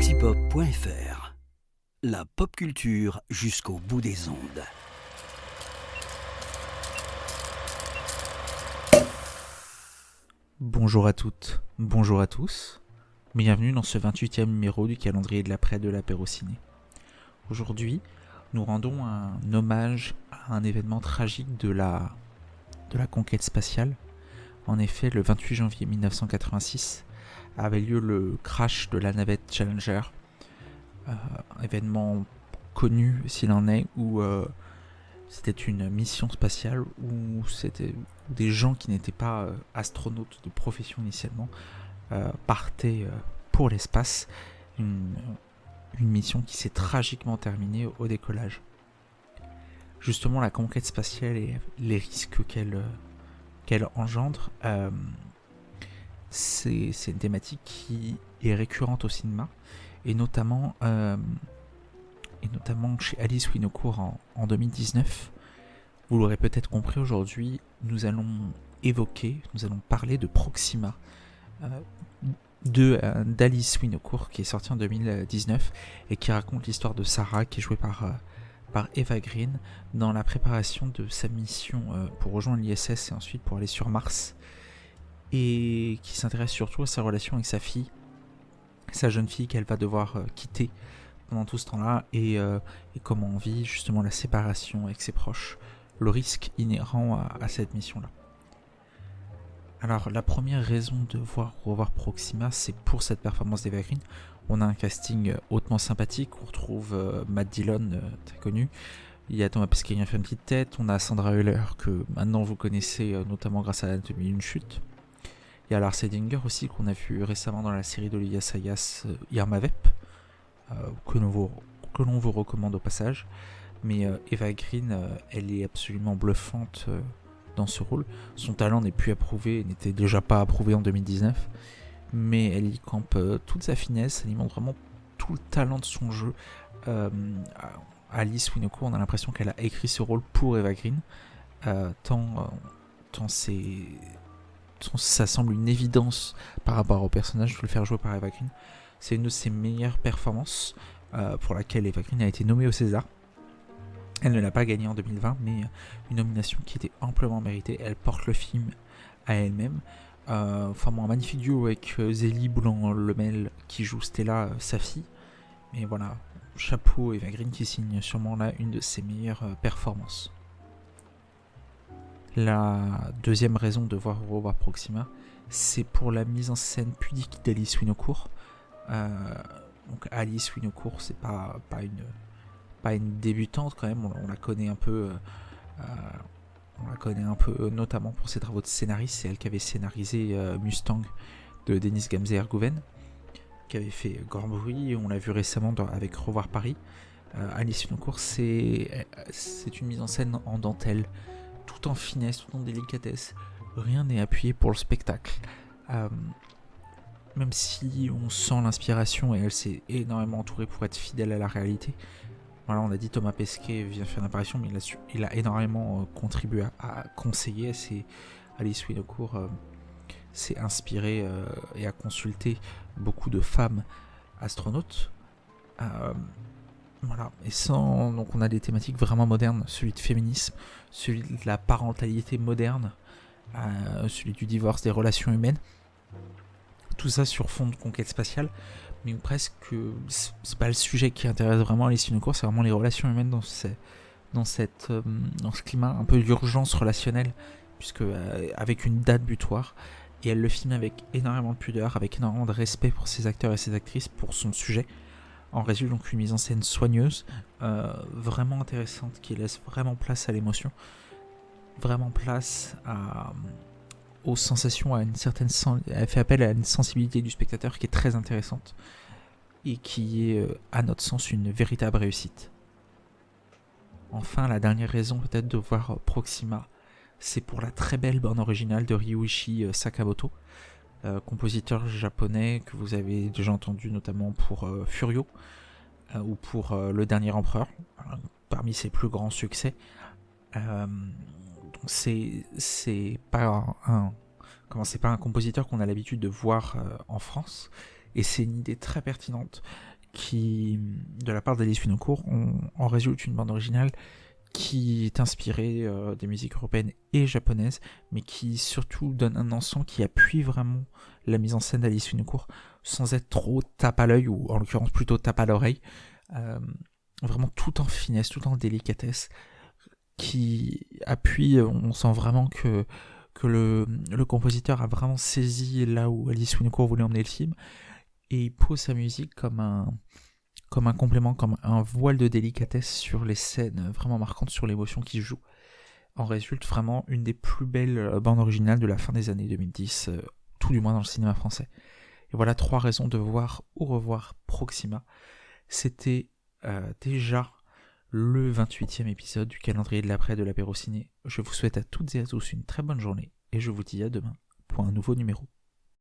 antipop.fr. La pop culture jusqu'au bout des ondes. Bonjour à toutes, bonjour à tous. Bienvenue dans ce 28e numéro du calendrier de l'après de l'apéro ciné. Aujourd'hui, nous rendons un hommage à un événement tragique de la conquête spatiale. En effet, le 28 janvier 1986 avait lieu le crash de la navette Challenger, événement connu s'il en est, où c'était une mission spatiale où c'était des gens qui n'étaient pas astronautes de profession initialement partaient pour l'espace. Une mission qui s'est tragiquement terminée au décollage. Justement, la conquête spatiale et les risques qu'elle engendre, c'est une thématique qui est récurrente au cinéma, et notamment chez Alice Winocour en 2019. Vous l'aurez peut-être compris, aujourd'hui, nous allons parler de Proxima, d'Alice Winocour, qui est sorti en 2019 et qui raconte l'histoire de Sarah, qui est jouée par Eva Green, dans la préparation de sa mission pour rejoindre l'ISS et ensuite pour aller sur Mars, et qui s'intéresse surtout à sa relation avec sa jeune fille qu'elle va devoir quitter pendant tout ce temps-là, et comment on vit justement la séparation avec ses proches, le risque inhérent à cette mission-là. Alors, la première raison de revoir Proxima, c'est pour cette performance d'Eva Green. On a un casting hautement sympathique. On retrouve Matt Dillon, très connu. Il y a Thomas Pesquet qui a fait une petite tête. On a Sandra Hüller, que maintenant vous connaissez notamment grâce à l'Anatomie d'une chute. Il y a Lars Eidinger aussi, qu'on a vu récemment dans la série d'Olivia Sayas, Irma Vep, que l'on vous recommande au passage. Mais Eva Green, elle est absolument bluffante dans ce rôle. Son talent n'est plus approuvé, n'était déjà pas approuvé en 2019, mais elle y campe toute sa finesse, elle y montre vraiment tout le talent de son jeu. Alice Winocour, on a l'impression qu'elle a écrit ce rôle pour Eva Green, tant ça semble une évidence par rapport au personnage de le faire jouer par Eva Green. C'est une de ses meilleures performances, pour laquelle Eva Green a été nommée au César. Elle ne l'a pas gagné en 2020, mais une nomination qui était amplement méritée. Elle porte le film à elle-même. Formant un magnifique duo avec Zélie Boulan-Lemel qui joue Stella, sa fille. Mais voilà, chapeau Eva Green qui signe sûrement là une de ses meilleures performances. La deuxième raison de revoir Proxima, c'est pour la mise en scène pudique d'Alice Winocour. Donc Alice Winocour, c'est pas une débutante quand même, on la connaît un peu, notamment pour ses travaux de scénariste. C'est elle qui avait scénarisé Mustang de Denis Gamze-Ergouven, qui avait fait Grand Bruit, et on l'a vu récemment avec Revoir Paris. Alice Winocour, c'est une mise en scène en dentelle, tout en finesse, tout en délicatesse. Rien n'est appuyé pour le spectacle. Même si on sent l'inspiration, et elle s'est énormément entourée pour être fidèle à la réalité. Voilà, on a dit Thomas Pesquet vient faire une apparition, mais il a énormément contribué à conseiller. Alice Winocour s'est inspirée et a consulté beaucoup de femmes astronautes. Voilà, et donc on a des thématiques vraiment modernes, celui de féminisme, celui de la parentalité moderne, celui du divorce, des relations humaines. Tout ça sur fond de conquête spatiale. Mais presque, c'est pas le sujet qui intéresse vraiment Alice Winocour, c'est vraiment les relations humaines dans ce climat un peu d'urgence relationnelle, puisque avec une date butoir, et elle le filme avec énormément de pudeur, avec énormément de respect pour ses acteurs et ses actrices, pour son sujet. En résulte donc une mise en scène soigneuse, vraiment intéressante, qui laisse vraiment place à l'émotion, vraiment place aux sensations, elle fait appel à une sensibilité du spectateur qui est très intéressante et qui est, à notre sens, une véritable réussite. Enfin, la dernière raison peut-être de voir Proxima, c'est pour la très belle bande originale de Ryuichi Sakamoto, compositeur japonais que vous avez déjà entendu notamment pour Furio ou pour Le Dernier Empereur, parmi ses plus grands succès. Donc c'est pas un compositeur qu'on a l'habitude de voir en France, et c'est une idée très pertinente. qui, de la part d'Alice Winocourt, en résulte une bande originale qui est inspirée des musiques européennes et japonaises, mais qui surtout donne un ensemble qui appuie vraiment la mise en scène d'Alice Winocourt, sans être trop tape à l'œil, ou en l'occurrence plutôt tape à l'oreille, vraiment tout en finesse, tout en délicatesse, qui appuie, on sent vraiment que le compositeur a vraiment saisi là où Alice Winocourt voulait emmener le film, et il pose sa musique comme un complément, comme un voile de délicatesse sur les scènes vraiment marquantes, sur l'émotion qui joue. En résulte vraiment une des plus belles bandes originales de la fin des années 2010, tout du moins dans le cinéma français. Et voilà 3 raisons de voir ou revoir Proxima. C'était déjà le 28e épisode du calendrier de l'après de l'apéro ciné. Je vous souhaite à toutes et à tous une très bonne journée et je vous dis à demain pour un nouveau numéro.